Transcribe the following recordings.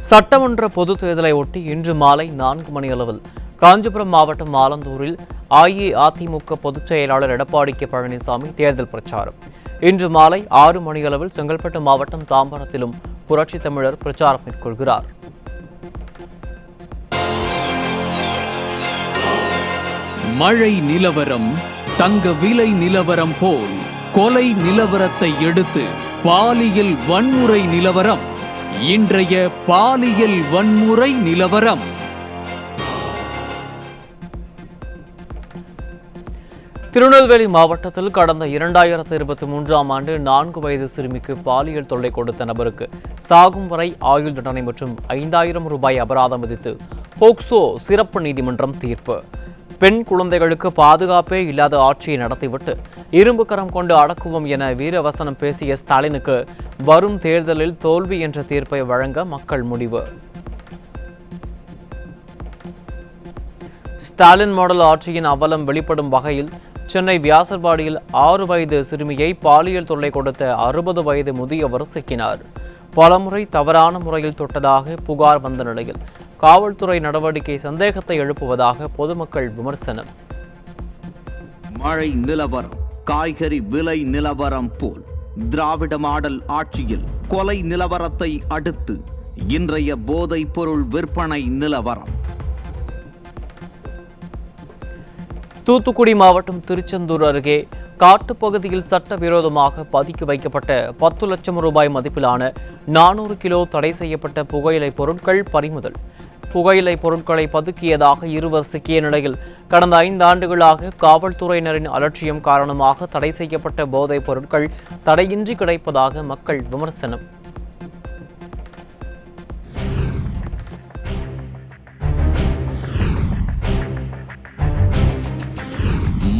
சட்டமன்ற பொதுத் தேர்தலை ஒட்டி இன்று மாலை 4 மணியளவில் காஞ்சிபுரம் மாவட்டம் ஆலந்தூரில் அஇஅதிமுக பொதுச் செயலாளர் எடப்பாடி கே பழனிசாமி தேர்தல் பிரச்சாரம். இன்று மாலை 6 மணியளவில் செங்கல்பட்டு மாவட்டம் தாம்பரத்திலும் புரட்சித் தமிழர் பிரச்சாரம் மேற்கொள்கிறார். மழை நிலவரம் தங்க விலை நிலவரம் போல் கொலை நிலவரத்தை எடுத்து பாலியல் வன்முறை நிலவரம். இன்றைய பாலியல் வன்முறை நிலவரம். திருநெல்வேலி மாவட்டத்தில் கடந்த 2023ஆம் ஆண்டு 4 வயது சிறுமிக்கு பாலியல் தொல்லை கொடுத்த நபருக்கு சாகும் வரை ஆயுள் தண்டனை மற்றும் 5000 ரூபாய் அபராதம் விதித்து போக்சோ சிறப்பு நீதிமன்றம் தீர்ப்பு. பெண் குழந்தைகளுக்கு பாதுகாப்பே இல்லாத ஆட்சியை நடத்திவிட்டு இரும்பு கரம் கொண்டு அடக்குவோம் என வீரவசனம் பேசிய ஸ்டாலினுக்கு வரும் தேர்தலில் தோல்வி என்ற தீர்ப்பை வழங்க மக்கள் முடிவு. ஸ்டாலின் மாடல் ஆட்சியின் அவலம் வெளிப்படும் வகையில் சென்னை வியாசர்பாடியில் 6 வயது சிறுமியை பாலியல் தொல்லை கொடுத்த 60 வயது முதியவர் சிக்கினார். பலமுறை தவறான முறையில் தொட்டதாக புகார் வந்த நிலையில் காவல்துறை நடவடிக்கை சந்தேகத்தை எழுப்புவதாக பொதுமக்கள் விமர்சனம். மழை நிலவரம் காய்கறி விலை நிலவரம் போல் திராவிட மாடல் ஆட்சியில் கொலை நிலவரத்தை அடுத்து இன்றைய போதைப் பொருள் விற்பனை நிலவரம். தூத்துக்குடி மாவட்டம் திருச்செந்தூர் அருகே காட்டுப்பகுதியில் சட்டவிரோதமாக பதுக்கி வைக்கப்பட்ட 10 லட்சம் ரூபாய் மதிப்பிலான 400 கிலோ தடை செய்யப்பட்ட புகையிலை பொருட்கள் பறிமுதல். புகையிலை பொருட்களை பதுக்கியதாக இருவர் சிக்கிய நிலையில் கடந்த 5 ஆண்டுகளாக காவல்துறையினரின் அலட்சியம் காரணமாக தடை செய்யப்பட்ட போதைப் பொருட்கள் தடையின்றி கிடைப்பதாக மக்கள் விமர்சனம்.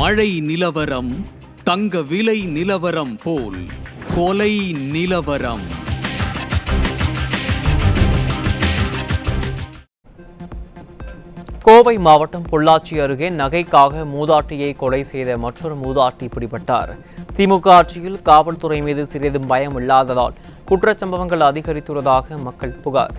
மழை நிலவரம் தங்க விலை நிலவரம் போல் கொலை நிலவரம். கோவை மாவட்டம் பொள்ளாச்சி அருகே நகைக்காக மூதாட்டியை கொலை செய்த மற்றொரு மூதாட்டி பிடிபட்டார். திமுக ஆட்சியில் காவல்துறை மீது சிறிதும் பயம் இல்லாததால் குற்றச்சம்பவங்கள் அதிகரித்துள்ளதாக மக்கள் புகார்.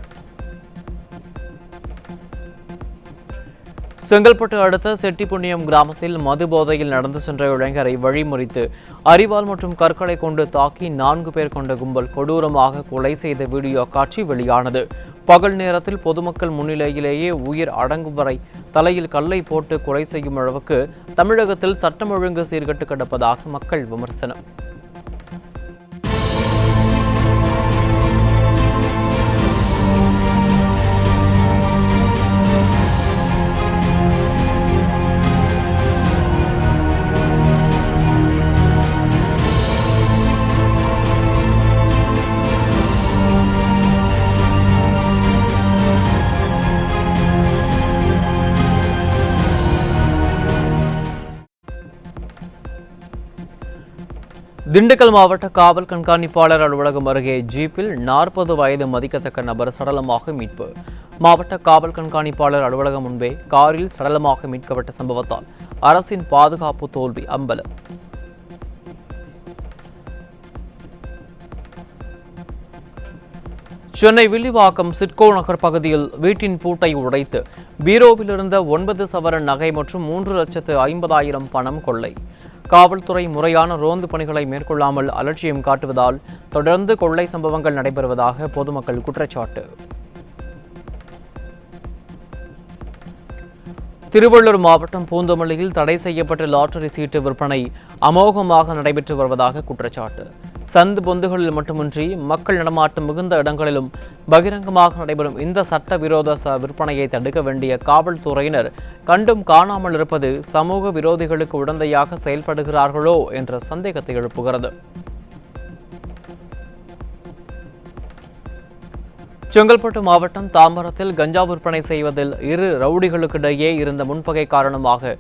செங்கல்பட்டு அடுத்த செட்டிப்புண்ணியம் கிராமத்தில் மது போதையில் நடந்து சென்ற இளைஞரை வழிமறித்து அரிவாள் மற்றும் கற்களை கொண்டு தாக்கி 4 பேர் கொண்ட கும்பல் கொடூரமாக கொலை செய்த வீடியோ காட்சி வெளியானது. பகல் நேரத்தில் பொதுமக்கள் முன்னிலையிலேயே உயிர் அடங்கும் வரை தலையில் கல்லை போட்டு கொலை செய்யும் அளவுக்கு தமிழகத்தில் சட்டம் ஒழுங்கு சீர்கெட்டு கிடப்பதாக மக்கள் விமர்சனம். திண்டுக்கல் மாவட்ட காவல் கண்காணிப்பாளர் அலுவலகம் அருகே ஜீப்பில் 40 வயது மதிக்கத்தக்க நபர் சடலமாக மீட்பு. மாவட்ட காவல் கண்காணிப்பாளர் அலுவலகம் முன்பே காரில் சடலமாக மீட்கப்பட்ட சம்பவத்தால் அரசின் பாதுகாப்பு தோல்வி அம்பலம். சென்னை வில்லிவாக்கம் சிட்கோ நகர் பகுதியில் வீட்டின் பூட்டை உடைத்து பீரோவில் இருந்த 9 சவரன் நகை மற்றும் 3,50,000 பணம் கொள்ளை. காவல்துறை முறையான ரோந்து பணிகளை மேற்கொள்ளாமல் அலட்சியம் காட்டுவதால் தொடர்ந்து கொள்ளை சம்பவங்கள் நடைபெறுவதாக பொதுமக்கள் குற்றச்சாட்டு. திருவள்ளூர் மாவட்டம் பூந்தமல்லியில் தடை செய்யப்பட்ட லாட்டரி சீட்டு விற்பனை அமோகமாக நடைபெற்று வருவதாக குற்றச்சாட்டு. சந்து பொந்துகளில் மட்டுமின்றி மக்கள் நடமாட்டம் மிகுந்த இடங்களிலும் பகிரங்கமாக நடைபெறும் இந்த சட்டவிரோத விற்பனையை தடுக்க வேண்டிய காவல்துறையினர் கண்டும் காணாமல் இருப்பது சமூக விரோதிகளுக்கு உடந்தையாக செயல்படுகிறார்களோ என்ற சந்தேகத்தை எழுப்புகிறது. செங்கல்பட்டு மாவட்டம் தாம்பரத்தில் கஞ்சா விற்பனை செய்வதில் 2 ரவுடிகளுக்கிடையே இருந்த முன்பகை காரணமாக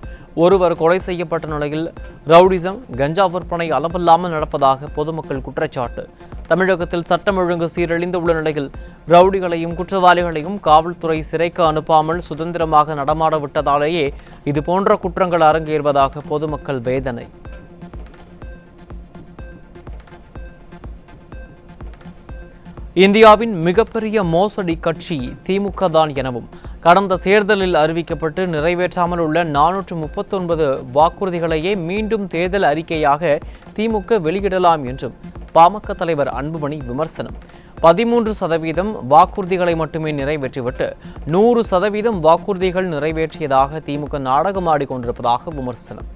ஒருவர் கொலை செய்யப்பட்ட நிலையில் ரவுடிசம் கஞ்சா விற்பனை அளவில்லாமல் நடப்பதாக பொதுமக்கள் குற்றச்சாட்டு. தமிழகத்தில் சட்டம் ஒழுங்கு சீரழிந்து உள்ள நிலையில் ரவுடிகளையும் குற்றவாளிகளையும் காவல்துறை சிறைக்கு அனுப்பாமல் சுதந்திரமாக நடமாட விட்டதாலேயே இதுபோன்ற குற்றங்கள் அரங்கேறுவதாக பொதுமக்கள் வேதனை. இந்தியாவின் மிகப்பெரிய மோசடி கட்சி திமுக தான் எனவும் கடந்த தேர்தலில் அறிவிக்கப்பட்டு நிறைவேற்றாமல் உள்ள 439 வாக்குறுதிகளையே மீண்டும் தேர்தல் அறிக்கையாக திமுக வெளியிடலாம் என்றும் பாமக தலைவர் அன்புமணி விமர்சனம். 13% வாக்குறுதிகளை மட்டுமே நிறைவேற்றிவிட்டு 100% வாக்குறுதிகள் நிறைவேற்றியதாக திமுக நாடகமாடி கொண்டிருப்பதாக விமர்சனம்.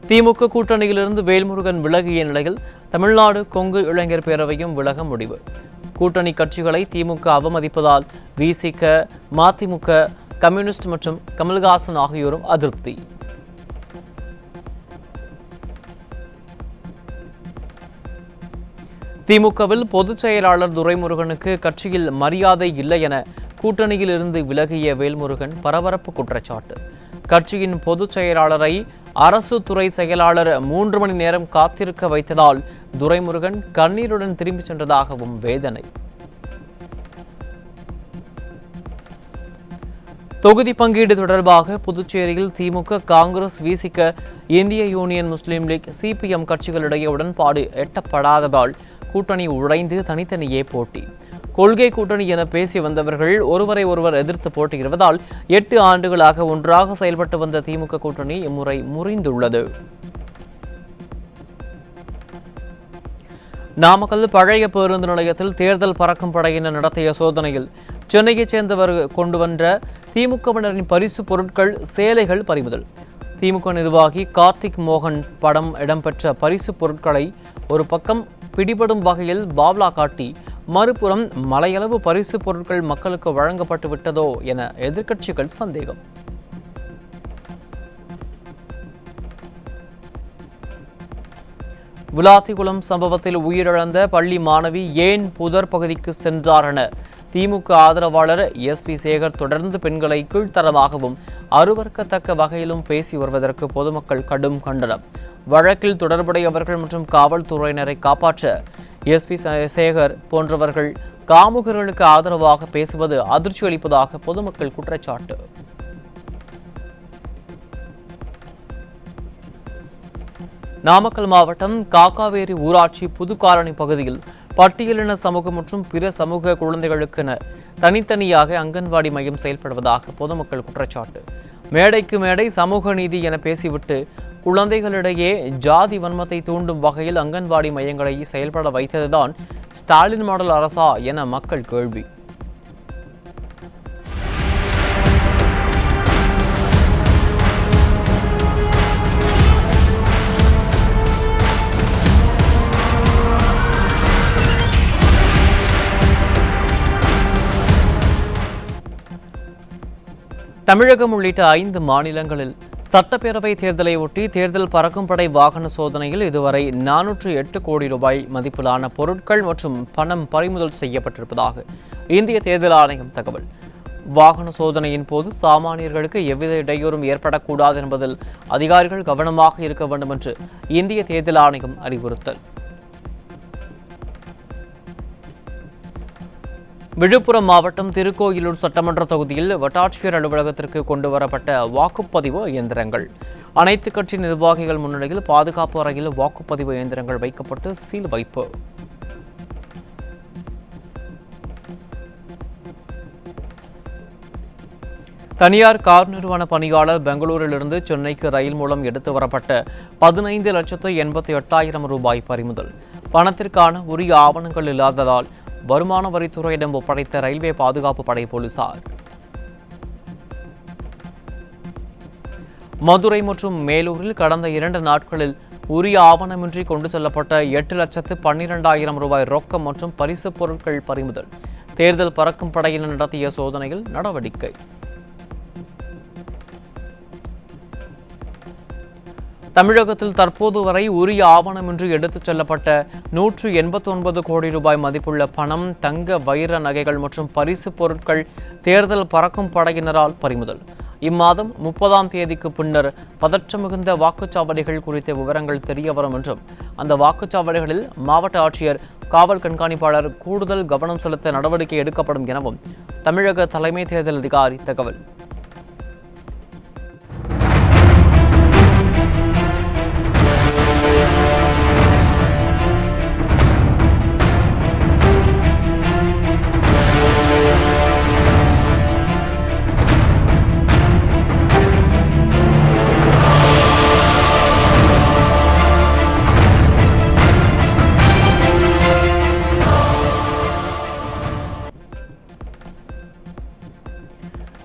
திமுக கூட்டணியிலிருந்து வேல்முருகன் விலகிய நிலையில் தமிழ்நாடு கொங்கு இளைஞர் பேரவையும் விலக முடிவு. கூட்டணி கட்சிகளை திமுக அவமதிப்பதால் விசிக, மதிமுக, கம்யூனிஸ்ட் மற்றும் கமல்ஹாசன் ஆகியோரும் அதிருப்தி. திமுகவில் பொதுச் செயலாளர் துரைமுருகனுக்கு கட்சியில் மரியாதை இல்லை என கூட்டணியில் இருந்து விலகிய வேல்முருகன் பரபரப்பு குற்றச்சாட்டு. கட்சியின் பொதுச் செயலாளரை அரசு துறை செயலாளர் 3 மணி நேரம் காத்திருக்க வைத்ததால் துரைமுருகன் கண்ணீருடன் திரும்பிச் சென்றதாகவும் வேதனை. தொகுதி பங்கீடு தொடர்பாக புதுச்சேரியில் திமுக, காங்கிரஸ், விசிக, இந்திய யூனியன் முஸ்லீம் லீக், சிபிஎம் கட்சிகளிடையே உடன்பாடு எட்டப்படாததால் கூட்டணி உடைந்து தனித்தனியே போட்டி. கொள்கை கூட்டணி என பேசி வந்தவர்கள் ஒருவரை ஒருவர் எதிர்த்து போட்டியிடுவதால் 8 ஆண்டுகளாக ஒன்றாக செயல்பட்டு வந்த திமுக கூட்டணி இம்முறை முறிந்துள்ளது. நாமக்கல் பழைய பேருந்து நிலையத்தில் தேர்தல் பறக்கும் படையினர் நடத்திய சோதனையில் சென்னையைச் சேர்ந்தவர் கொண்டு வந்த திமுகவினரின் பரிசு பொருட்கள், சேலைகள் பறிமுதல். திமுக நிர்வாகி கார்த்திக் மோகன் படம் இடம்பெற்ற பரிசு பொருட்களை ஒரு பக்கம் பிடிபடும் வகையில் பாவ்லா காட்டி, மறுபுறம் மலையளவு பரிசு பொருட்கள் மக்களுக்கு வழங்கப்பட்டு விட்டதோ என எதிர்க்கட்சிகள் சந்தேகம். விளாத்திகுளம் சம்பவத்தில் உயிரிழந்த பள்ளி மாணவி ஏன் புதர் பகுதிக்கு சென்றார் என திமுக ஆதரவாளர் SV சேகர் தொடர்ந்து பெண்களை கீழ்த்தரமாகவும் அருவருக்கத்தக்க வகையிலும் பேசி வருவதற்கு பொதுமக்கள் கடும் கண்டனம். வழக்கில் தொடர்புடையவர்கள் மற்றும் காவல்துறையினரை காப்பாற்ற SV சேகர் போன்றவர்கள் காமுகர்களுக்கு ஆதரவாக பேசுவது அதிர்ச்சி அளிப்பதாக பொதுமக்கள் குற்றச்சாட்டு. நாமக்கல் மாவட்டம் காக்காவேரி ஊராட்சி புதுக்காலனி பகுதியில் பட்டியலின சமூகம் மற்றும் பிற சமூக குழந்தைகளுக்கென தனித்தனியாக அங்கன்வாடி மையம் செயல்படுவதாக பொதுமக்கள் குற்றச்சாட்டு. மேடைக்கு மேடை சமூக நீதி என பேசிவிட்டு குழந்தைகளிடையே ஜாதி வன்மத்தை தூண்டும் வகையில் அங்கன்வாடி மையங்களை செயல்பட வைத்ததுதான் ஸ்டாலின் மாடல் அரசா என மக்கள் கேள்வி. தமிழகம் உள்ளிட்ட 5 மாநிலங்களில் சட்டப்பேரவை தேர்தலை ஒட்டி தேர்தல் பறக்கும் படை வாகன சோதனையில் இதுவரை 408 கோடி ரூபாய் மதிப்பிலான பொருட்கள் மற்றும் பணம் பறிமுதல் செய்யப்பட்டிருப்பதாக இந்திய தேர்தல் ஆணையம் தகவல். வாகன சோதனையின் போது சாமானியர்களுக்கு எவ்வித இடையூறும் ஏற்படக்கூடாது என்பதில் அதிகாரிகள் கவனமாக இருக்க வேண்டும் என்று இந்திய தேர்தல் ஆணையம் அறிவுறுத்தல். விழுப்புரம் மாவட்டம் திருக்கோயிலூர் சட்டமன்ற தொகுதியில் வட்டாட்சியர் அலுவலகத்திற்கு கொண்டுவரப்பட்ட வாக்குப்பதிவு இயந்திரங்கள். அனைத்து கட்சி நிர்வாகிகள் முன்னிலையில் பாதுகாப்பு அறையில் வாக்குப்பதிவு இயந்திரங்கள் வைக்கப்பட்டு சீல் வைப்பு. தனியார் கார் நிறுவன பணியாளர் பெங்களூரிலிருந்து சென்னைக்கு ரயில் மூலம் எடுத்து வரப்பட்ட 15,88,000 ரூபாய் பறிமுதல். பணத்திற்கான உரிய ஆவணங்கள் இல்லாததால் வருமான வரித்துறையிடம் ஒப்படைத்த ரயில்வே பாதுகாப்பு படை போலீசார். மதுரை மற்றும் மேலூரில் கடந்த 2 நாட்களில் உரிய ஆவணமின்றி கொண்டு செல்லப்பட்ட 8,12,000 ரூபாய் ரொக்கம் மற்றும் பரிசு பொருட்கள் பறிமுதல். தேர்தல் பறக்கும் படையினர் நடத்திய சோதனையில் நடவடிக்கை. தமிழகத்தில் தற்போது வரை உரிய ஆவணமின்றி எடுத்துச் செல்லப்பட்ட 189 கோடி ரூபாய் மதிப்புள்ள பணம், தங்க, வைர நகைகள் மற்றும் பரிசு பொருட்கள் தேர்தல் பறக்கும் படையினரால் பறிமுதல். இம்மாதம் 30ஆம் தேதிக்கு பின்னர் பதற்றம் மிகுந்த வாக்குச்சாவடிகள் குறித்த விவரங்கள் தெரியவரும் என்றும் அந்த வாக்குச்சாவடிகளில் மாவட்ட ஆட்சியர், காவல் கண்காணிப்பாளர் கூடுதல் கவனம் செலுத்த நடவடிக்கை எடுக்கப்படும் எனவும் தமிழக தலைமை தேர்தல் அதிகாரி தகவல்.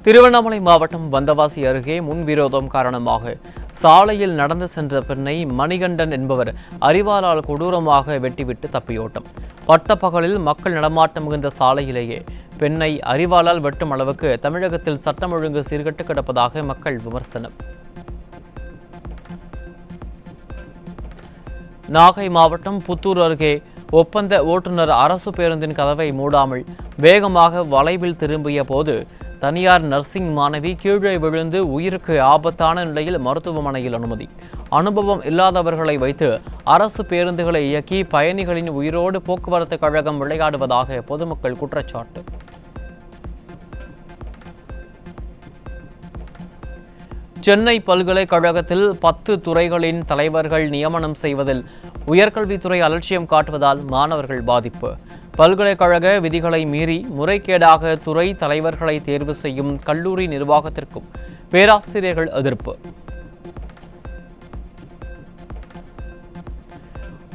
திருவண்ணாமலை மாவட்டம் வந்தவாசி அருகே முன்விரோதம் காரணமாக சாலையில் நடந்து சென்ற பெண்ணை மணிகண்டன் என்பவர் அரிவாளால் கொடூரமாக வெட்டிவிட்டு தப்பியோட்டம். பட்டப்பகலில் மக்கள் நடமாட்டம் மிகுந்த சாலையிலேயே பெண்ணை அரிவாளால் வெட்டும் அளவுக்கு தமிழகத்தில் சட்டம் ஒழுங்கு சீர்கெட்டு கிடப்பதாக மக்கள் விமர்சனம். நாகை மாவட்டம் புத்தூர் அருகே ஒப்பந்த ஓட்டுநர் அரசு பேருந்தின் கதவை மூடாமல் வேகமாக வளைவில் திரும்பிய போது தனியார் நர்சிங் மாணவி கீழே விழுந்து உயிருக்கு ஆபத்தான நிலையில் மருத்துவமனையில் அனுமதி. அனுபவம் இல்லாதவர்களை வைத்து அரசு பேருந்துகளை இயக்கி பயணிகளின் உயிரோடு போக்குவரத்து கழகம் விளையாடுவதாக பொதுமக்கள் குற்றச்சாட்டு. சென்னை பல்கலைக்கழகத்தில் 10 துறைகளின் தலைவர்கள் நியமனம் செய்வதில் உயர்கல்வித்துறை அலட்சியம் காட்டுவதால் மாணவர்கள் பாதிப்பு. பல்கலைக்கழக விதிகளை மீறி முறைகேடாக துறை தலைவர்களை தேர்வு செய்யும் கல்லூரி நிர்வாகத்திற்கும் பேராசிரியர்கள் எதிர்ப்பு.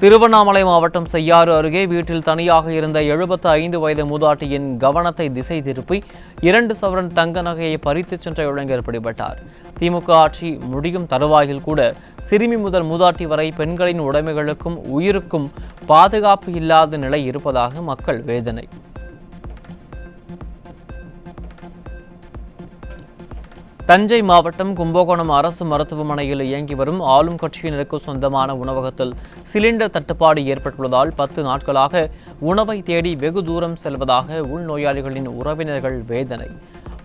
திருவண்ணாமலை மாவட்டம் செய்யாறு அருகே வீட்டில் தனியாக இருந்த 75 வயது மூதாட்டியின் கவனத்தை திசை திருப்பி 2 சவரன் தங்க நகையை பறித்துச் சென்ற இளைஞர் பிடிபட்டார். திமுக ஆட்சி முடியும் தருவாயில் கூட சிறுமி முதல் மூதாட்டி வரை பெண்களின் உடைமைகளுக்கும் உயிருக்கும் பாதுகாப்பு இல்லாத நிலை இருப்பதாக மக்கள் வேதனை. தஞ்சை மாவட்டம் கும்பகோணம் அரசு மருத்துவமனையில் இயங்கி வரும் ஆளும் கட்சியினருக்கு சொந்தமான உணவகத்தில் சிலிண்டர் தட்டுப்பாடு ஏற்பட்டுள்ளதால் 10 நாட்களாக உணவை தேடி வெகு தூரம் செல்வதாக உள்நோயாளிகளின் உறவினர்கள் வேதனை.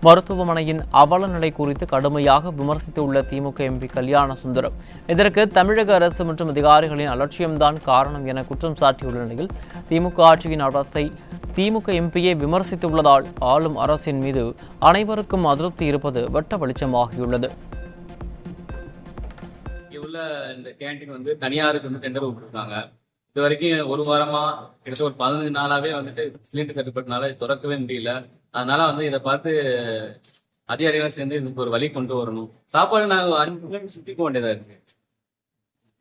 மருத்துவமனையின் அவல நிலை குறித்து கடுமையாக விமர்சித்துள்ள திமுக எம்பி கல்யாண சுந்தரம் இதற்கு தமிழக அரசு மற்றும் அதிகாரிகளின் அலட்சியம்தான் காரணம் என குற்றம் சாட்டியுள்ள நிலையில் திமுக ஆட்சியின் அரசை திமுக எம்பியை விமர்சித்துள்ளதால் ஆளும் அரசின் மீது அனைவருக்கும் அதிருப்தி இருப்பது வெட்ட வெளிச்சமாகியுள்ளது. இந்த கேண்டீன் வந்து தனியாருக்கு டெண்டர் விட்டுருக்காங்க. இது வரைக்கும் ஒரு வாரமா கிட்டத்தட்ட ஒரு 15 நாளாவே வந்துட்டு சிலிண்டர் தட்டுப்பட்டனால திறக்கவே முடியல. அதனால இதை பார்த்து அதிகாரிகள் சேர்ந்து இதுக்கு ஒரு வழி கொண்டு வரணும். சாப்பாடு நாங்கள் 5 கிலோமீட்டர் சுத்தி போக வேண்டியதா இருக்கு.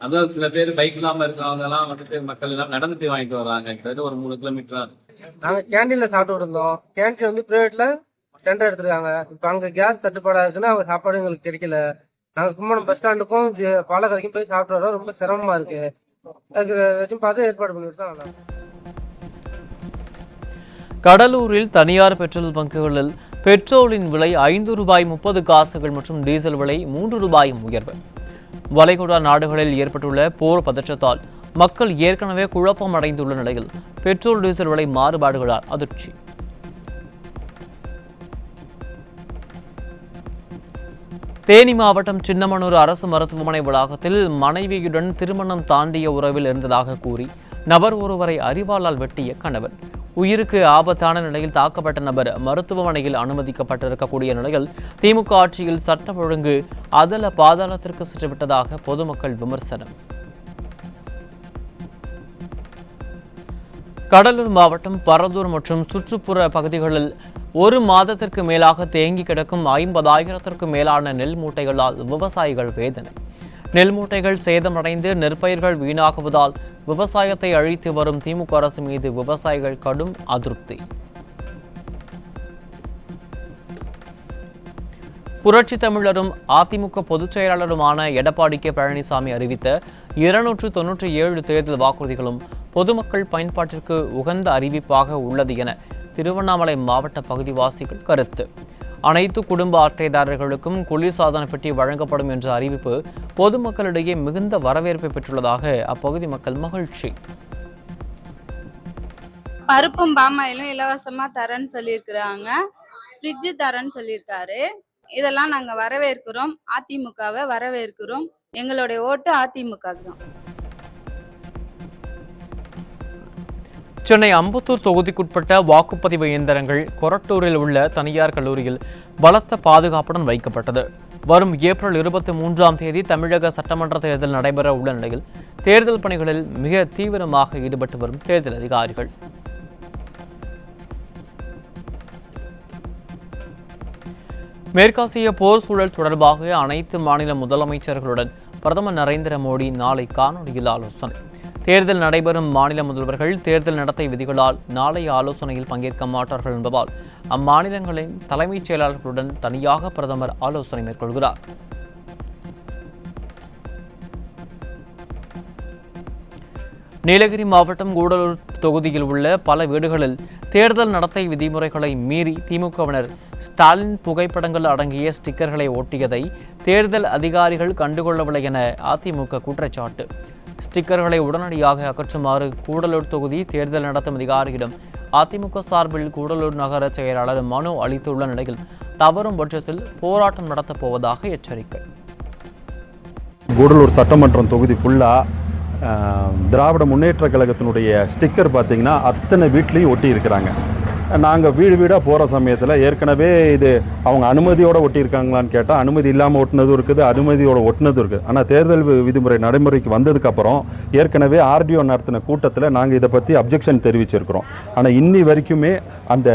அதுவும் சில பேர் பைக் இல்லாம இருக்கவங்க எல்லாம் மக்கள் எல்லாம் நடந்துட்டு வாங்கிட்டு வர்றாங்க. கிட்டத்தட்ட ஒரு 3 கிலோமீட்டர். நாங்க கேண்டீன்ல சாப்பிட்டு இருந்தோம். கேண்டீன் பிரைவேட்ல டெண்டர் எடுத்துருக்காங்க. இப்ப அங்க கேஸ் தட்டுப்பாடா இருக்குன்னா அவங்க சாப்பாடு எங்களுக்கு கிடைக்கல. நாங்க கும்பகோணம் பஸ் ஸ்டாண்டுக்கும் பாலக்கரைக்கும் போய் சாப்பிட்டு வரோம். ரொம்ப சிரமமா இருக்கு. அதுக்கு பார்த்து ஏற்பாடு பண்ணிட்டு தான் நல்லா. கடலூரில் தனியார் பெட்ரோல் பங்குகளில் பெட்ரோலின் விலை ₹5.30 மற்றும் டீசல் விலை ₹3 உயர்வு. வளைகுடா நாடுகளில் ஏற்பட்டுள்ள போர் பதற்றத்தால் மக்கள் ஏற்கனவே குழப்பம் அடைந்துள்ள நிலையில் பெட்ரோல் டீசல் விலை மாறுபாடுகளால் அதிர்ச்சி. தேனி மாவட்டம் சின்னமனூர் அரசு மருத்துவமனை வளாகத்தில் மனைவியுடன் திருமணம் தாண்டிய உறவில் இருந்ததாக கூறி நபர் ஒருவரை அரிவாளால் வெட்டிய கணவன். உயிருக்கு ஆபத்தான நிலையில் தாக்கப்பட்ட நபர் மருத்துவமனையில் அனுமதிக்கப்பட்டிருக்கக்கூடிய நிலையில் திமுக ஆட்சியில் சட்டம் ஒழுங்கு அதல பாதாளத்திற்கு சென்றுவிட்டதாக பொதுமக்கள் விமர்சனம். கடலூர் மாவட்டம் பரதூர் மற்றும் சுற்றுப்புற பகுதிகளில் 1 மாதத்திற்கு மேலாக தேங்கி கிடக்கும் 50,000த்திற்கும் மேலான நெல் மூட்டைகளால் விவசாயிகள் வேதனை. நெல் மூட்டைகள் சேதமடைந்து நெற்பயிர்கள் வீணாகுவதால் விவசாயத்தை அழித்து வரும் திமுக அரசு மீது விவசாயிகள் கடும் அதிருப்தி. புரட்சி தமிழரும் அதிமுக பொதுச் செயலாளருமான எடப்பாடி கே பழனிசாமி அறிவித்த 297 தேர்தல் வாக்குறுதிகளும் பொதுமக்கள் பயன்பாட்டிற்கு உகந்த அறிவிப்பாக உள்ளது என திருவண்ணாமலை மாவட்ட பகுதிவாசிகள் கருத்து. அனைத்து குடும்ப அட்டைதாரர்களுக்கும் குளிர்சாதன பெட்டி வழங்கப்படும் என்ற அறிவிப்பு பொதுமக்களிடையே மிகுந்த வரவேற்பை பெற்றுள்ளதாக அப்பகுதி மக்கள் மகிழ்ச்சி. பருப்பும் பாமாயிலும் இலவசமா தரேன்னு சொல்லியிருக்கிறாங்க. ஃப்ரிட்ஜ் தரேன்னு சொல்லியிருக்காரு. இதெல்லாம் நாங்க வரவேற்கிறோம். அதிமுகவை வரவேற்கிறோம். எங்களுடைய ஓட்டு அதிமுகவுக்கு தான். சென்னை அம்பத்தூர் தொகுதிக்குட்பட்ட வாக்குப்பதிவு இயந்திரங்கள் கொரட்டூரில் உள்ள தனியார் கல்லூரியில் பலத்த பாதுகாப்புடன் வைக்கப்பட்டது. வரும் ஏப்ரல் 23ஆம் தேதி தமிழக சட்டமன்ற தேர்தல் நடைபெற உள்ள நிலையில் தேர்தல் பணிகளில் மிக தீவிரமாக ஈடுபட்டு வரும் தேர்தல் அதிகாரிகள். மேற்காசிய போர் சூழல் தொடர்பாக அனைத்து மாநில முதலமைச்சர்களுடன் பிரதமர் நரேந்திர மோடி நாளை காணொலியில் ஆலோசனை. தேர்தல் நடைபெறும் மாநில முதல்வர்கள் தேர்தல் நடத்தை விதிகளால் நாளைய ஆலோசனையில் பங்கேற்க மாட்டார்கள் என்பதால் அம்மாநிலங்களின் தலைமைச் செயலாளர்களுடன் தனியாக பிரதமர் ஆலோசனை மேற்கொள்கிறார். நீலகிரி மாவட்டம் கூடலூர் தொகுதியில் உள்ள பல வீடுகளில் தேர்தல் நடத்தை விதிமுறைகளை மீறி திமுகவினர் ஸ்டாலின் புகைப்படங்கள் அடங்கிய ஸ்டிக்கர்களை ஒட்டியதை தேர்தல் அதிகாரிகள் கண்டுகொள்ளவில்லை என அதிமுக குற்றச்சாட்டு. ஸ்டிக்கர்களை உடனடியாக அகற்றுமாறு கூடலூர் தொகுதி தேர்தல் நடத்தும் அதிகாரியிடம் அதிமுக சார்பில் கூடலூர் நகர செயலாளர் மனு அளித்துள்ள நிலையில் தவறும் பட்சத்தில் போராட்டம் நடத்தப் போவதாக எச்சரிக்கை. கூடலூர் சட்டமன்றம் தொகுதி ஃபுல்லாக திராவிட முன்னேற்ற கழகத்தினுடைய ஸ்டிக்கர் பார்த்திங்கன்னா அத்தனை வீட்லேயும் ஒட்டி இருக்கிறாங்க. நாங்கள் வீடு வீடாக போகிற சமயத்தில் ஏற்கனவே இது அவங்க அனுமதியோடு ஒட்டியிருக்காங்களான்னு கேட்டால் அனுமதி இல்லாமல் ஒட்டினதும் இருக்குது, அனுமதியோடு ஒட்டினதும் இருக்குது. ஆனால் தேர்தல் விதிமுறை நடைமுறைக்கு வந்ததுக்கப்புறம் ஏற்கனவே ஆர்டிஓ நடத்தின கூட்டத்தில் நாங்கள் இதை பற்றி அப்ஜெக்ஷன் தெரிவிச்சிருக்கிறோம். ஆனால் இன்னி வரைக்குமே அந்த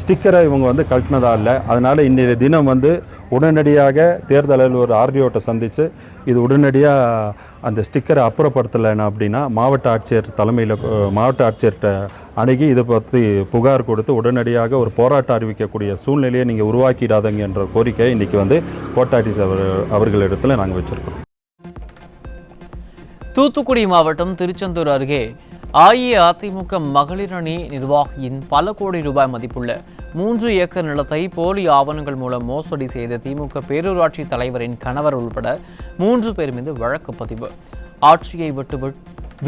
ஸ்டிக்கரை இவங்க கழட்டினதா இல்லை. அதனால் இன்றைய தினம் உடனடியாக தேர்தல் அலுவலர் ஆர்டிஓட்ட சந்தித்து இது உடனடியாக அந்த ஸ்டிக்கரை அப்புறப்படுத்தலைன்னா அப்படின்னா மாவட்ட ஆட்சியர் தலைமையில் மாவட்ட ஆட்சியர்கிட்ட அணுகி இதை பற்றி புகார் கொடுத்து உடனடியாக ஒரு போராட்டம் அறிவிக்கக்கூடிய சூழ்நிலையை நீங்கள் உருவாக்கிடாதீங்க என்ற கோரிக்கையை இன்றைக்கி கோட்டாட்சி அவர்களிடத்தில் நாங்கள் வச்சுருக்கோம். தூத்துக்குடி மாவட்டம் திருச்செந்தூர் அருகே அஇஅதிமுக மகளிர் அணி நிர்வாகியின் பல கோடி ரூபாய் மதிப்புள்ள 3 ஏக்கர் நிலத்தை போலி ஆவணங்கள் மூலம் மோசடி செய்த திமுக பேரூராட்சி தலைவரின் கணவர் உள்பட 3 பேர் மீது வழக்கு பதிவு. ஆட்சியை விட்டு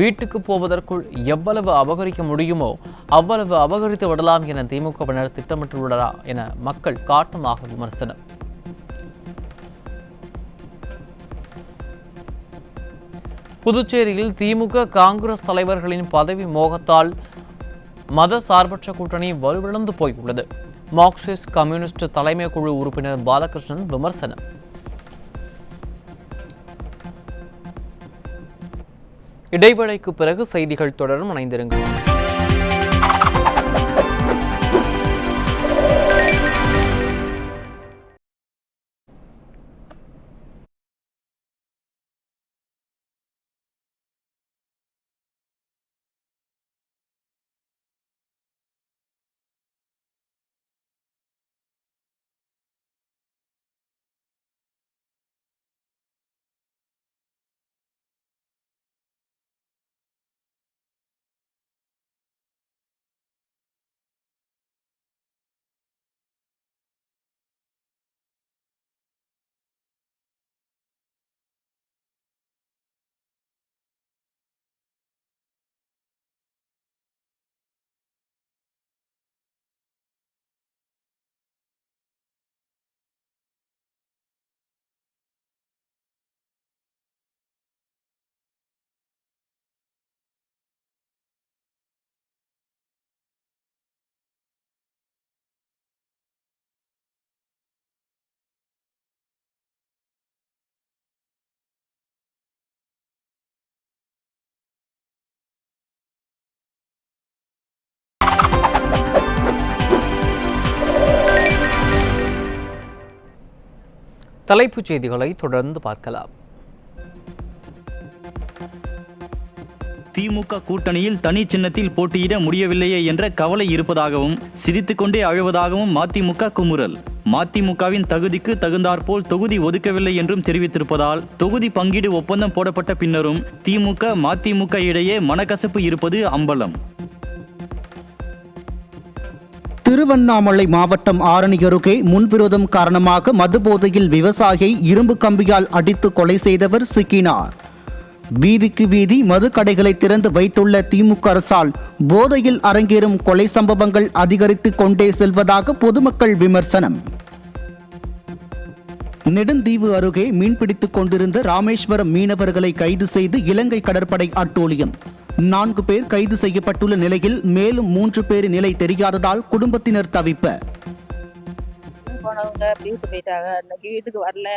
வீட்டுக்கு போவதற்குள் எவ்வளவு அபகரிக்க முடியுமோ அவ்வளவு அபகரித்து விடலாம் என திமுகவினர் திட்டமிட்டுள்ளதா என மக்கள் காட்டமாக விமர்சனம். புதுச்சேரியில் திமுக காங்கிரஸ் தலைவர்களின் பதவி மோகத்தால் மத சார்பற்ற கூட்டணி வலுவிழந்து போயுள்ளது. மார்க்சிஸ்ட் கம்யூனிஸ்ட் தலைமை குழு உறுப்பினர் பாலகிருஷ்ணன் விமர்சனம். இடைவேளைக்கு பிறகு செய்திகள் தொடரும், இணைந்திருங்கள். தலைப்புச் செய்திகளை தொடர்ந்து பார்க்கலாம். திமுக கூட்டணியில் தனி சின்னத்தில் போட்டியிட முடியவில்லையே என்ற கவலை இருப்பதாகவும் சிரித்துக்கொண்டே அழுவதாகவும் மதிமுக குமுறல். மதிமுகவின் தகுதிக்கு தகுந்தாற்போல் தொகுதி ஒதுக்கவில்லை என்றும் தெரிவித்திருப்பதால் தொகுதி பங்கீடு ஒப்பந்தம் போடப்பட்ட பின்னரும் திமுக மதிமுக இடையே மனக்கசப்பு இருப்பது அம்பலம். திருவண்ணாமலை மாவட்டம் ஆரணி அருகே முன்விரோதம் காரணமாக மதுபோதையில் விவசாயியை இரும்பு கம்பியால் அடித்து கொலை செய்தவர் சிக்கினார். வீதிக்கு வீதி மது கடைகளை திறந்து வைத்துள்ள திமுக அரசால் போதையில் அரங்கேறும் கொலை சம்பவங்கள் அதிகரித்துக் கொண்டே செல்வதாக பொதுமக்கள் விமர்சனம். நெடுந்தீவு அருகே மீன்பிடித்துக் கொண்டிருந்த ராமேஸ்வரம் மீனவர்களை கைது செய்து இலங்கை கடற்படை அட்டூழியம். 4 பேர் கைது செய்யப்பட்டுள்ள நிலையில் மேலும் 3 பேரின் நிலை தெரியாததால் குடும்பத்தினர் தவிப்பு. போனவங்க வீட்டு போயிட்டாங்க, இன்னைக்கு வீட்டுக்கு வரல.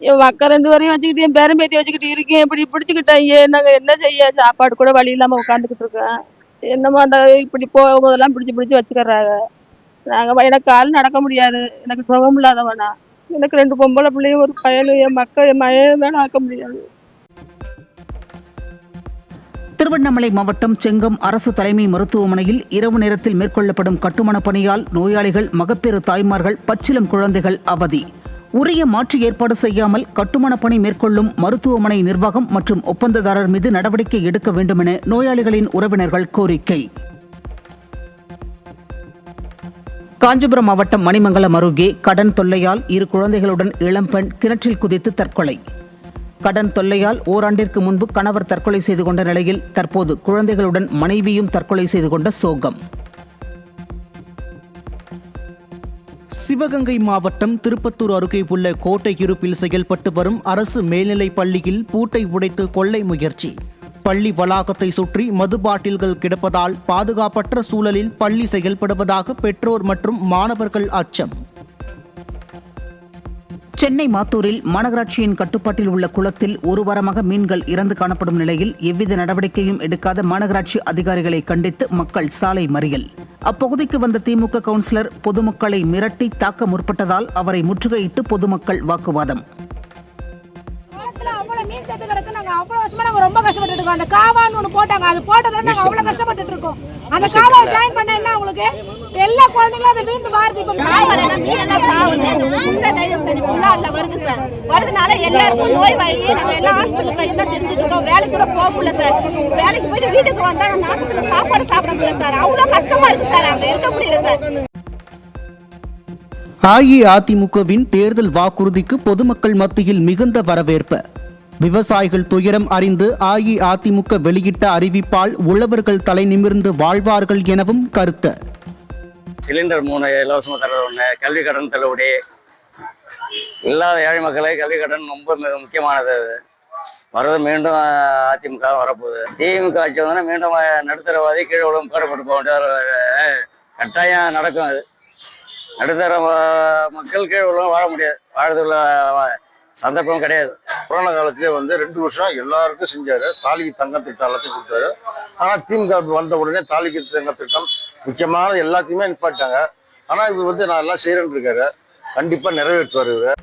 என் அக்கா 2 வரையும் வச்சுக்கிட்டு என் பேரன் பேத்தி வச்சுக்கிட்டு இருக்கேன். இப்படி பிடிச்சிக்கிட்டாங்க. நாங்க என்ன செய்ய? சாப்பாடு கூட வழி இல்லாம உட்காந்துக்கிட்டு இருக்கேன். என்னமோ அந்த இப்படி போகும்போதெல்லாம் பிடிச்சி வச்சுக்கிறாங்க. எனக்கு கால் நடக்க முடியாது, எனக்கு சுகம் இல்லாதவனா. எனக்கு 2 பொம்பளை பிள்ளையும் ஒரு பையனும் என் மயன் மேல ஆக்க முடியாது. திருவண்ணாமலை மாவட்டம் செங்கம் அரசு தலைமை மருத்துவமனையில் இரவு நேரத்தில் மேற்கொள்ளப்படும் கட்டுமான பணியால் நோயாளிகள், மகப்பேறு தாய்மார்கள், பச்சிளம் குழந்தைகள் அவதி. உரிய மாற்று ஏற்பாடு செய்யாமல் கட்டுமான பணி மேற்கொள்ளும் மருத்துவமனை நிர்வாகம் மற்றும் ஒப்பந்ததாரர் மீது நடவடிக்கை எடுக்க வேண்டும் என நோயாளிகளின் உறவினர்கள் கோரிக்கை. காஞ்சிபுரம் மாவட்டம் மணிமங்கலம் அருகே கடன் தொல்லையால் 2 குழந்தைகளுடன் இளம்பெண் கிணற்றில் குதித்து தற்கொலை. கடன் தொல்லையால் ஓராண்டிற்கு முன்பு கணவர் தற்கொலை செய்து கொண்ட நிலையில் தற்போது குழந்தைகளுடன் மனைவியும் தற்கொலை செய்து கொண்ட சோகம். சிவகங்கை மாவட்டம் திருப்பத்தூர் அருகே உள்ள கோட்டை இருப்பில் செயல்பட்டு வரும் அரசு மேல்நிலைப் பள்ளியில் பூட்டை உடைத்து கொள்ளை முயற்சி. பள்ளி வளாகத்தை சுற்றி மது பாட்டில்கள் கிடப்பதால் பாதுகாப்பற்ற சூழலில் பள்ளி செயல்படுவதாக பெற்றோர் மற்றும் மாணவர்கள் அச்சம். சென்னை மாத்தூரில் மாநகராட்சியின் கட்டுப்பாட்டில் உள்ள குளத்தில் ஒரு வாரமாக மீன்கள் இறந்து காணப்படும் நிலையில் எவ்வித நடவடிக்கையும் எடுக்காத மாநகராட்சி அதிகாரிகளை கண்டித்து மக்கள் சாலை மறியல். அப்பகுதிக்கு வந்த திமுக கவுன்சிலர் பொதுமக்களை மிரட்டி தாக்க முற்பட்டதால் அவரை முற்றுகையிட்டு பொதுமக்கள் வாக்குவாதம். மீன் சேர்த்து கிடக்கு. நாங்க அவ்வளவு வருஷமா நாங்க ரொம்ப கஷ்டப்பட்டு இருக்கோம். அந்த காவான்னு ஒண்ணு போட்டாங்க, அது போட்டதால நாங்க அவ்வளவு கஷ்டப்பட்டு இருக்கோம். அந்த காவாவை ஜாயின் பண்ண என்ன உங்களுக்கு எல்லா குழந்தைங்களும் அதை வீந்து வாருது. இப்ப மீன் எல்லாம் சாவுது. ஃபுல்லா டைரஸ் தண்ணி ஃபுல்லா அதுல வருது சார். வருதுனால எல்லாருக்கும் நோய் வாங்கி நாங்க எல்லாம் ஹாஸ்பிட்டல் கையில தான் தெரிஞ்சுட்டு இருக்கோம். வேலைக்கு கூட போக முடியல சார். வேலைக்கு போயிட்டு வீட்டுக்கு வந்தா நாட்டுல சாப்பாடு சாப்பிட முடியல சார். அவ்வளவு கஷ்டமா இருக்கு சார். அங்க இருக்க முடியல சார். அஇஅதிமுகவின் தேர்தல் வாக்குறுதிக்கு பொதுமக்கள் மத்தியில் மிகுந்த வரவேற்பு. விவசாயிகள் துயரம் அறிந்து அஇஅதிமுக வெளியிட்ட அறிவிப்பால் உழவர்கள் தலை நிமிர்ந்து வாழ்வார்கள் எனவும் கருத்து. சிலிண்டர் 3 இலவசமாக தர ஒன்று, கல்வி கடன் தள்ளுபடி, இல்லாத ஏழை மக்களை கல்வி கடன் ரொம்ப முக்கியமானது. வர்றது மீண்டும் அதிமுக வரப்போகுது. திமுக ஆட்சி வந்தோன்னா மீண்டும் நடுத்தரவாதி கீழே உள்ள பாடுபட்டு போக வேண்டிய கட்டாயம் நடக்கும். அது நடுத்தர மக்கள் கீழே உள்ள வாழ முடியாது, வாழ்றதுள்ள சந்தர்ப்பம் கிடையாது. கொரோனா காலத்திலே 2 வருஷம் எல்லாருக்கும் செஞ்சாரு. தாலிக்கு தங்க திட்டம் எல்லாத்தையும் கொடுத்தாரு. ஆனால் திமுக வந்த உடனே தாலிக்கு தங்க திட்டம் முக்கியமான எல்லாத்தையுமே நிப்பாட்டாங்க. ஆனால் இவர் நான் எல்லாம் செய்யறேன்னு இருக்காரு. கண்டிப்பா நிறைவேற்றுவார் இவர்.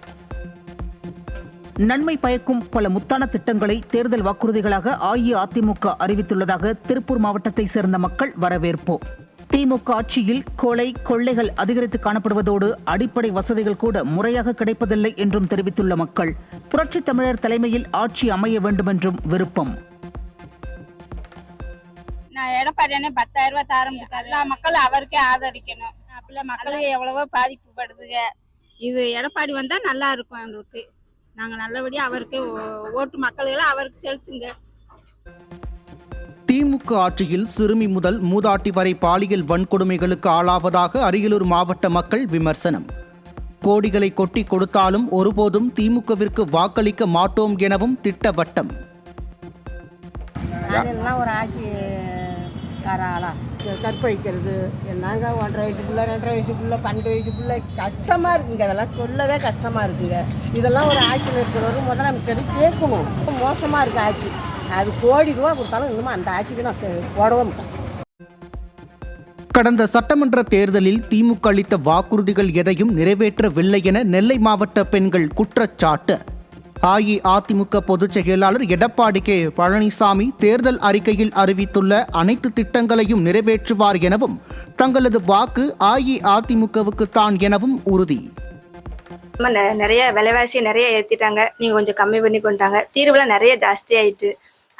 நன்மை பயக்கும் பல முத்தான திட்டங்களை தேர்தல் வாக்குறுதிகளாக அஇஅதிமுக அறிவித்துள்ளதாக திருப்பூர் மாவட்டத்தை சேர்ந்த மக்கள் வரவேற்பு. திமுக ஆட்சியில் கொலை, கொள்ளைகள் அதிகரித்து காணப்படுவதோடு அடிப்படை வசதிகள் கூட முறையாக கிடைப்பதில்லை என்றும் தெரிவித்துள்ள மக்கள் புரட்சித் தமிழர் தலைமையில் ஆட்சி அமைய வேண்டும் என்றும் விருப்பம். நான் எடப்பாடியானே 10,000 ரூபாய் தரம் எல்லா மக்களும் அவருக்கே ஆதரிக்கணும். அப்பல மக்களுக்கு எவ்வளவோ பாதிப்புப்படுதுங்க. இது எடப்பாடி வந்தா நல்லா இருக்கும் எங்களுக்கு. நாங்க நல்லபடியா அவருக்கு ஓட்டு மக்களுக்கு அவருக்கு செலுத்துங்க. திமுக ஆட்சியில் சிறுமி முதல் மூதாட்டி வரை பாலியல் வன்கொடுமைகளுக்கு ஆளாவதாக அரியலூர் மாவட்ட மக்கள் விமர்சனம். கோடிகளை கொட்டி கொடுத்தாலும் ஒருபோதும் திமுகவிற்கு வாக்களிக்க மாட்டோம் எனவும் திட்டவட்டம். ஒரு ஆட்சி ஆளா கற்பழிக்கிறது நாங்க 1.5 வயசுக்குள்ள 2.5 வயசுக்குள்ள 12 வயசுக்குள்ள கஷ்டமா இருக்குங்க. அதெல்லாம் சொல்லவே கஷ்டமா இருக்குங்க. இதெல்லாம் ஒரு ஆட்சியில் இருக்கிறவரு முதலமைச்சர் கேட்கணும். மோசமா இருக்கு ஆட்சி. அது கோடி ரூபா கொடுத்தாலும் இன்னும் அந்த ஆட்சிக்கு நான் போடவே மாட்டேன். கடந்த சட்டமன்ற தேர்தலில் திமுக அளித்த வாக்குறுதிகள் எதையும் நிறைவேற்றவில்லை என நெல்லை மாவட்ட பெண்கள் குற்றச்சாட்டு. அஇஅதிமுக பொதுச் செயலாளர் எடப்பாடி கே பழனிசாமி தேர்தல் அறிக்கையில் அறிவித்துள்ள அனைத்து திட்டங்களையும் நிறைவேற்றுவார் எனவும் தங்களது வாக்கு அஇஅதிமுகவுக்கு தான் எனவும் உறுதி. நிறைய விலைவாசி நிறைய ஏற்றிட்டாங்க. நீங்கள் கொஞ்சம் கம்மி பண்ணி கொண்டாங்க. தீர்வுலாம் நிறைய ஜாஸ்தி ஆயிட்டு,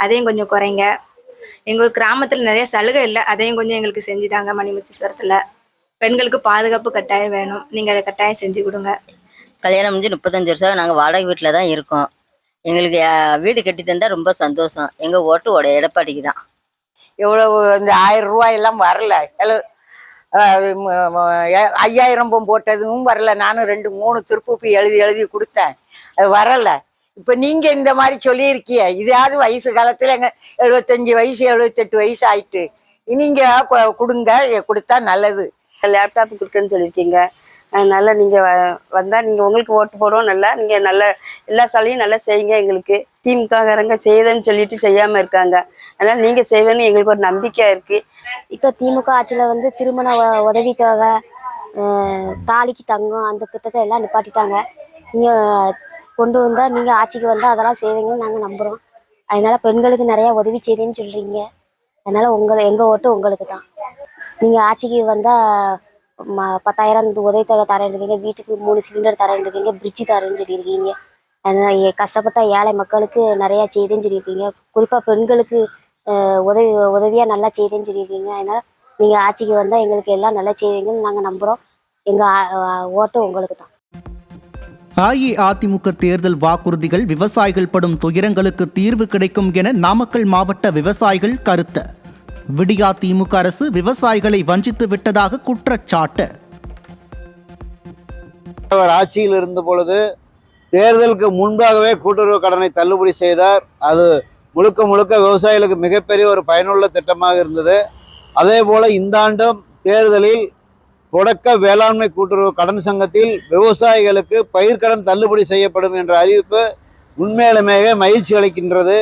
அதையும் கொஞ்சம் குறைங்க. எங்கள் ஒரு கிராமத்தில் நிறைய சலுகை இல்லை, அதையும் கொஞ்சம் எங்களுக்கு செஞ்சுட்டாங்க. மணிமுத்தீஸ்வரத்தில் பெண்களுக்கு பாதுகாப்பு கட்டாயம் வேணும், நீங்கள் அதை கட்டாயம் செஞ்சு கொடுங்க. கல்யாணம் முடிஞ்சு 35 வருஷம் நாங்கள் வாடகை வீட்டில் தான் இருக்கோம். எங்களுக்கு வீடு கட்டி தந்தால் ரொம்ப சந்தோஷம். எங்கள் ஓட்டு எடப்பாடிக்கு தான். எவ்வளவு இந்த 1000 ரூபாயெல்லாம் வரல, 5000 போட்டதும் வரல. நானும் 2-3 திருப்பூப்பி எழுதி கொடுத்தேன், அது வரல. இப்போ நீங்க இந்த மாதிரி சொல்லியிருக்கீங்க. இதாவது வயசு காலத்துல எங்க 75 வயசு 78 வயசு ஆயிட்டு நீங்க கொடுங்க, கொடுத்தா நல்லது. லேப்டாப் கொடுக்குன்னு சொல்லியிருக்கீங்க. அதனால நீங்க வந்தா நீங்க உங்களுக்கு ஓட்டு போடுவோம். நல்லா நீங்க நல்ல எல்லா சாலையும் நல்லா செய்யுங்க. எங்களுக்கு திமுககாரங்க செய்யுதுன்னு சொல்லிட்டு செய்யாம இருக்காங்க. அதனால நீங்க செய்வேன்னு எங்களுக்கு ஒரு நம்பிக்கை இருக்கு. இப்போ திமுக ஆட்சியில் திருமண உதவிக்காக தாலிக்கு தங்கம் அந்த திட்டத்தை எல்லாம் நிப்பாட்டிட்டாங்க. நீங்கள் கொண்டு வந்தால் நீங்கள் ஆட்சிக்கு வந்தால் அதெல்லாம் செய்வீங்கன்னு நாங்கள் நம்புகிறோம். அதனால பெண்களுக்கு நிறைய உதவி செய்தேன்னு சொல்றீங்க. அதனால எங்க ஓட்டு உங்களுக்கு தான். நீங்க ஆட்சிக்கு வந்தா 10,000 உதவித்தொகை தரேன்னு இருக்கீங்க, வீட்டுக்கு 3 சிலிண்டர் தரேன்னு இருக்கீங்க, பிரிட்ஜ் தரேன்னு சொல்லியிருக்கீங்க. அதனால கஷ்டப்பட்ட ஏழை மக்களுக்கு நிறைய செய்தேன்னு சொல்லியிருக்கீங்க. குறிப்பா பெண்களுக்கு உதவியா நல்லா செய்தேன்னு சொல்லியிருக்கீங்க. அதனால நீங்க ஆட்சிக்கு வந்தா எங்களுக்கு எல்லாம் நல்லா செய்வீங்கன்னு நாங்க நம்புறோம். எங்க ஓட்டு உங்களுக்கு தான். அஇஅதிமுக தேர்தல் வாக்குறுதிகள் விவசாயிகள் படும் துயரங்களுக்கு தீர்வு கிடைக்கும் என நாமக்கல் மாவட்ட விவசாயிகள் கருத்து. விடியா திமுக அரசு விவசாயிகளை வஞ்சித்து விட்டதாக குற்றச்சாட்டு. அவர் ஆட்சியில் இருந்த பொழுது தேர்தலுக்கு முன்பாகவே கூட்டுறவு கடனை தள்ளுபடி செய்தார். அது முழுக்க முழுக்க விவசாயிகளுக்கு மிகப்பெரிய ஒரு பயனுள்ள திட்டமாக இருந்தது. அதே போல இந்த ஆண்டும் தேர்தலில் தொடக்க வேளாண்மை கூட்டுறவு கடன் சங்கத்தில் விவசாயிகளுக்கு பயிர்க்கடன் தள்ளுபடி செய்யப்படும் என்ற அறிவிப்பு உண்மையிலுமே மகிழ்ச்சி அளிக்கின்றது.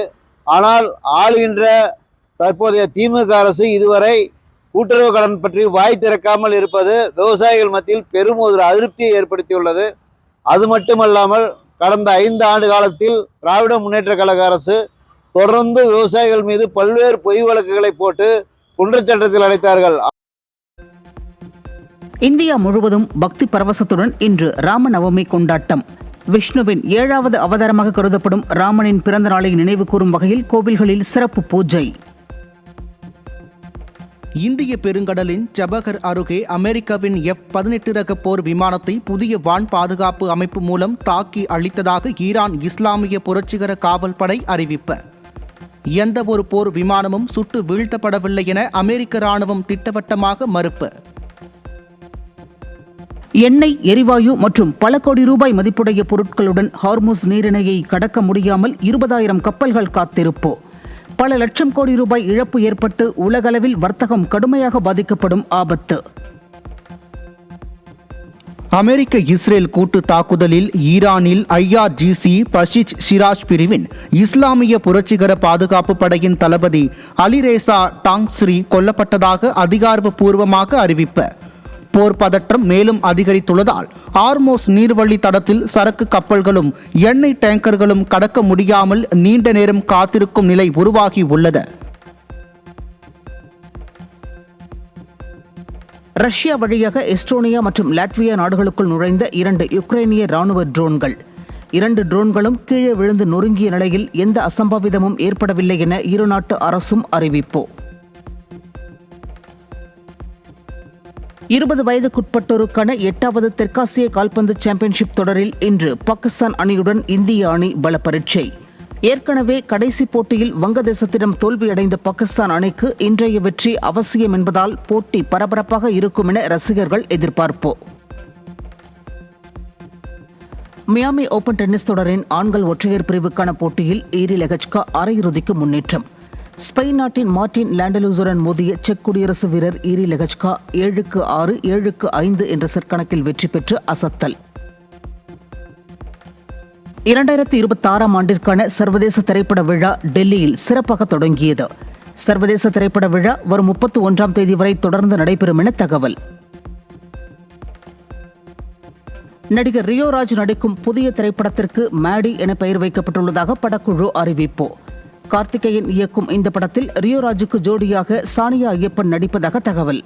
ஆனால் ஆளுகின்ற தற்போதைய திமுக அரசு இதுவரை கூட்டுறவு கடன் பற்றி வாய் திறக்காமல் இருப்பது விவசாயிகள் மத்தியில் பெரும் ஒரு அதிருப்தியை ஏற்படுத்தியுள்ளது. அது மட்டுமல்லாமல் கடந்த 5 ஆண்டு காலத்தில் திராவிட முன்னேற்ற கழக அரசு தொடர்ந்து விவசாயிகள் மீது பல்வேறு பொய் வழக்குகளை போட்டு குற்றச்சட்டத்தில் அடைத்தார்கள். இந்தியா முழுவதும் பக்தி பரவசத்துடன் இன்று ராமநவமி கொண்டாட்டம். விஷ்ணுவின் 7வது அவதாரமாக கருதப்படும் ராமனின் பிறந்த நாளை நினைவு கூறும் வகையில் கோவில்களில் சிறப்பு பூஜை. இந்திய பெருங்கடலின் சபகர் அருகே அமெரிக்காவின் F-18 ரக போர் விமானத்தை புதிய வான் பாதுகாப்பு அமைப்பு மூலம் தாக்கி அழித்ததாக ஈரான் இஸ்லாமிய புரட்சிகர காவல் படை அறிவிப்பு. எந்த ஒரு போர் விமானமும் சுட்டு வீழ்த்தப்படவில்லை என அமெரிக்க ராணுவம் திட்டவட்டமாக மறுப்பு. எண்ணெய், எரிவாயு மற்றும் பல கோடி ரூபாய் மதிப்புடைய பொருட்களுடன் ஹார்முஸ் நீரிணையை கடக்க முடியாமல் 20,000 கப்பல்கள் காத்திருப்பு. பல லட்சம் கோடி ரூபாய் இழப்பு ஏற்பட்டு உலகளவில் வர்த்தகம் கடுமையாக பாதிக்கப்படும் ஆபத்து. அமெரிக்க இஸ்ரேல் கூட்டு தாக்குதலில் ஈரானில் IRGC பஷிச் ஷிராஜ் பிரிவின் இஸ்லாமிய புரட்சிகர பாதுகாப்பு படையின் தளபதி அலிரேசா டாங்ஸ்ரி கொல்லப்பட்டதாக அதிகாரப்பூர்வமாக அறிவிப்பு. போர் பதற்றம் மேலும் அதிகரித்துள்ளதால் ஹார்முஸ் நீர்வழி தடத்தில் சரக்கு கப்பல்களும் எண்ணெய் டேங்கர்களும் கடக்க முடியாமல் நீண்ட நேரம் காத்திருக்கும் நிலை உருவாகி உள்ளது. ரஷ்யா வழியாக எஸ்டோனியா மற்றும் லாட்வியா நாடுகளுக்குள் நுழைந்த 2 யுக்ரைனிய ராணுவ ட்ரோன்கள். 2 ட்ரோன்களும் கீழே விழுந்து நொறுங்கிய நிலையில் எந்த அசம்பாவிதமும் ஏற்படவில்லை என இரு நாட்டு அரசும் அறிவிப்பு. 20 வயதுக்குட்பட்டோருக்கான 8வது தெற்காசிய கால்பந்து சாம்பியன்ஷிப் தொடரில் இன்று பாகிஸ்தான் அணியுடன் இந்திய அணி பல பரீட்சை. ஏற்கனவே கடைசி போட்டியில் வங்கதேசத்திடம் தோல்வியடைந்த பாகிஸ்தான் அணிக்கு இன்றைய வெற்றி அவசியம் என்பதால் போட்டி பரபரப்பாக இருக்கும் என ரசிகர்கள் எதிர்பார்ப்பு. மியாமி ஓபன் டென்னிஸ் தொடரின் ஆண்கள் ஒற்றையர் பிரிவுக்கான போட்டியில் ஈரி லெகச்கா அரையிறுதிக்கு முன்னேற்றம். ஸ்பெயின் நாட்டின் மார்டின் லாண்டலூசுடன் மோதிய செக் குடியரசு வீரர் ஈரி லெகச்கா 7-6, 7-5 என்ற செட் கணக்கில் வெற்றி பெற்று அசத்தல். 2026ஆம் ஆண்டிற்கான சர்வதேச திரைப்பட விழா டெல்லியில் சிறப்பாக தொடங்கியது. சர்வதேச திரைப்பட விழா வரும் 31ஆம் தேதி வரை தொடர்ந்து நடைபெறும் என தகவல். நடிகர் ரியோராஜ் நடிக்கும் புதிய திரைப்படத்திற்கு மேடி என பெயர் வைக்கப்பட்டுள்ளதாக படக்குழு அறிவிப்பு. கார்த்திகேயன் இயக்கும் இந்த படத்தில் ரியோராஜுக்கு ஜோடியாக சானியா ஐயப்பன் நடிப்பதாக தகவல்.